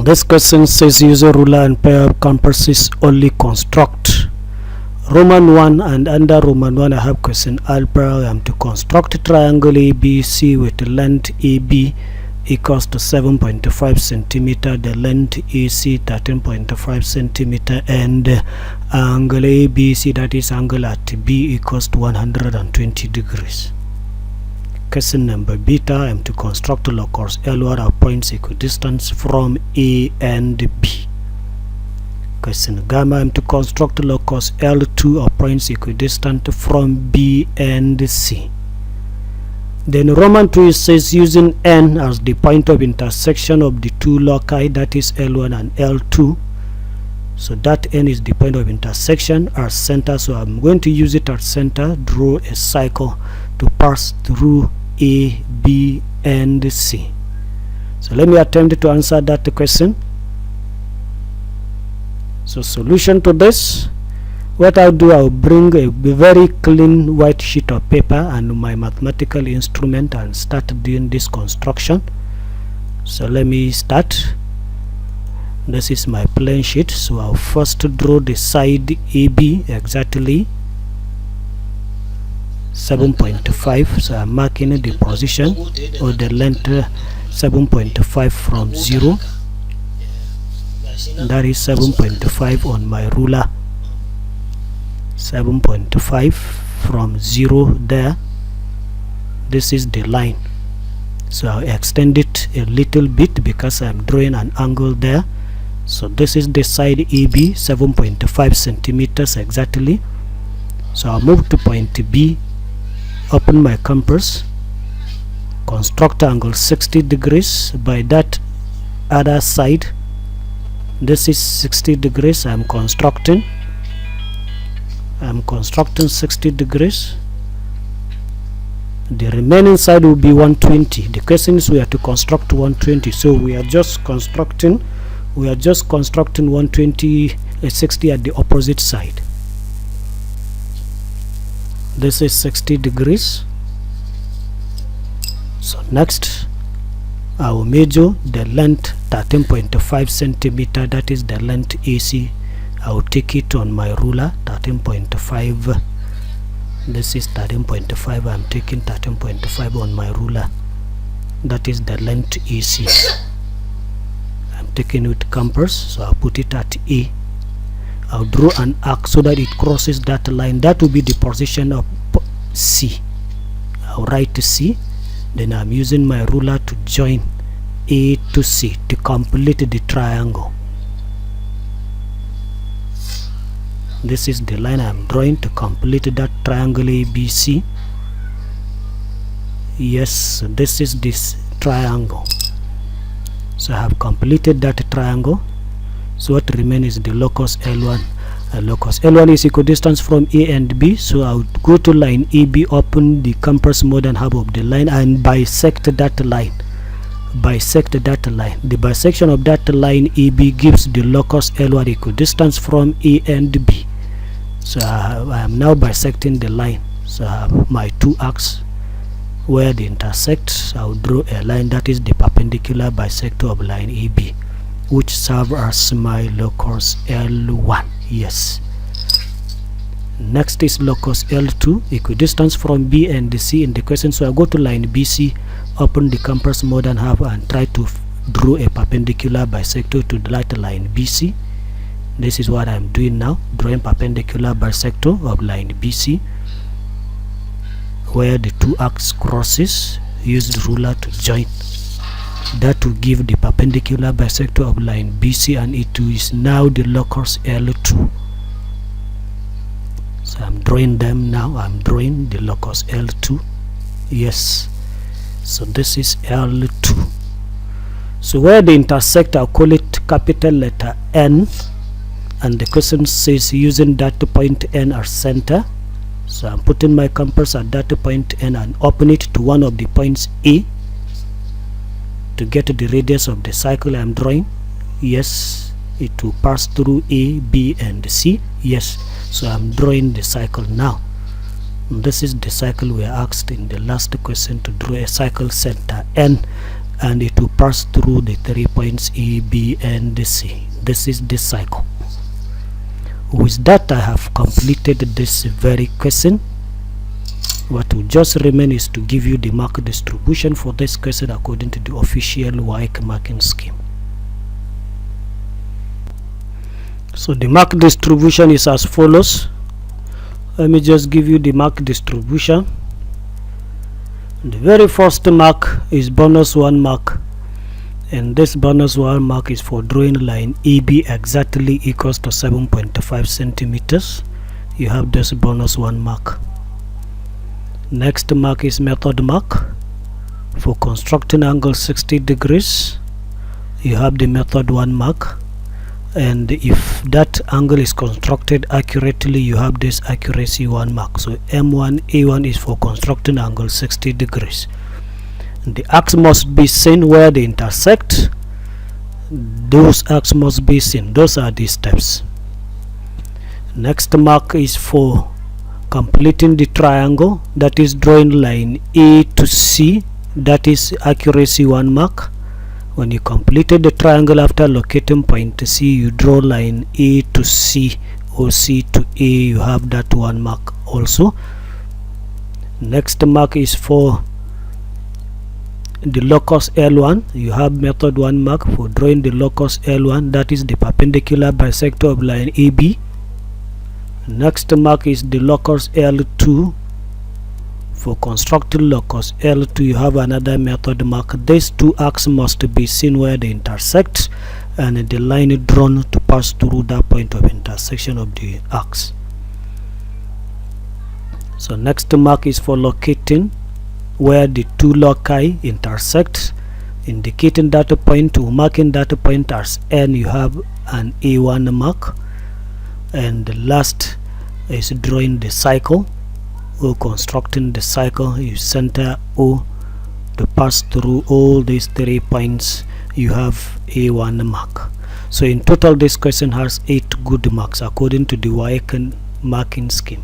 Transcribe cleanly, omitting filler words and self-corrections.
This question says use a ruler and pair of compasses only construct Roman 1, and under Roman 1 I have question algebra. I am to construct a triangle ABC with length AB equals to 7.5 centimeter, the length AC 13.5 centimeter, and angle ABC, that is angle at B, equals to 120 degrees. Question number beta, I am to construct locus L1 at points equidistant from A and B. Question gamma, I am to construct locus L2 at points equidistant from B and C. Then Roman 2 says using N as the point of intersection of the two loci, that is L1 and L2. So that N is the point of intersection as center, so I'm going to use it as center, draw a cycle to pass through A, B, and C. So let me attempt to answer that question. So solution to this, what I'll do, I'll bring a very clean white sheet of paper and my mathematical instrument and start doing this construction. So let me start. This is my plain sheet, so I'll first draw the side AB exactly 7.5. so I'm marking the position or the length 7.5 from 0. That is 7.5 on my ruler. 7.5 from 0 there. This is the line, so I'll extend it a little bit because I'm drawing an angle there. So this is the side AB, 7.5 centimeters exactly. So I'll move to point B, open my compass, construct angle 60 degrees by that other side. This is 60 degrees. I'm constructing 60 degrees. The remaining side will be 120. The question is we are to construct 120, so we are just constructing 120 60 at the opposite side. This is 60 degrees. So next I will measure the length 13.5 centimeter, that is the length AC. I will take it on my ruler, 13.5. This is 13.5. I'm taking 13.5 on my ruler. That is the length AC. I'm taking it with compass, so I'll put it at A. I'll draw an arc so that it crosses that line. That will be the position of C. I'll write C. Then I'm using my ruler to join A to C to complete the triangle. This is the line I'm drawing to complete that triangle ABC. Yes, this is this triangle. So I have completed that triangle. So what remains is the locus L1. Locus L1 is equidistant from A and B. So I would go to line AB, open the compass more than half of the line, and bisect that line. The bisection of that line AB gives the locus L1 equidistant from A and B. So I am now bisecting the line. So I have my two arcs where they intersect. I will draw a line that is the perpendicular bisector of line AB, which serve as my locus L1. Yes. Next is locus L2, equidistant from B and C in the question. So I go to line BC, open the compass more than half, and try to draw a perpendicular bisector to that line BC. This is what I'm doing now, drawing perpendicular bisector of line BC where the two arcs crosses. Use the ruler to join. That will give the perpendicular bisector of line BC, and it is now the locus L2. So I'm drawing them now. I'm drawing the locus L2. Yes. So this is L2. So where they intersect, I'll call it capital letter N. And the question says using that point N as center. So I'm putting my compass at that point N and open it to one of the points A to get the radius of the cycle I'm drawing. Yes, it will pass through A, B, and C. Yes, so I'm drawing the cycle now. This is the cycle we are asked in the last question to draw a cycle center N and it will pass through the 3 points A, B, and C. This is the cycle. With that, I have completed this very question. What will just remain is to give you the mark distribution for this question according to the official Waec marking scheme. So the mark distribution is as follows. Let me just give you the mark distribution. The very first mark is bonus 1 mark, and this bonus 1 mark is for drawing line EB exactly equals to 7.5 centimeters. You have this bonus 1 mark. Next mark is method mark for constructing angle 60 degrees. You have the method 1 mark, and if that angle is constructed accurately, you have this accuracy 1 mark. So M1 A1 is for constructing angle 60 degrees. The arcs must be seen where they intersect. Those arcs must be seen. Those are the steps. Next mark is for completing the triangle, that is drawing line A to C, that is accuracy 1 mark. When you completed the triangle after locating point C, you draw line A to C or C to A, you have that 1 mark also. Next mark is for the locus L1. You have method 1 mark for drawing the locus L1, that is the perpendicular bisector of line AB. Next mark is the locus L2. For constructing locus L2, you have another method mark. These two arcs must be seen where they intersect, and the line drawn to pass through that point of intersection of the arcs. So next mark is for locating where the two loci intersect, indicating that point to marking that point as N. You have an A1 mark. And the last is drawing the cycle or constructing the cycle. You center O to pass through all these 3 points. You have A1 mark. So in total, this question has 8 good marks according to the Waec marking scheme.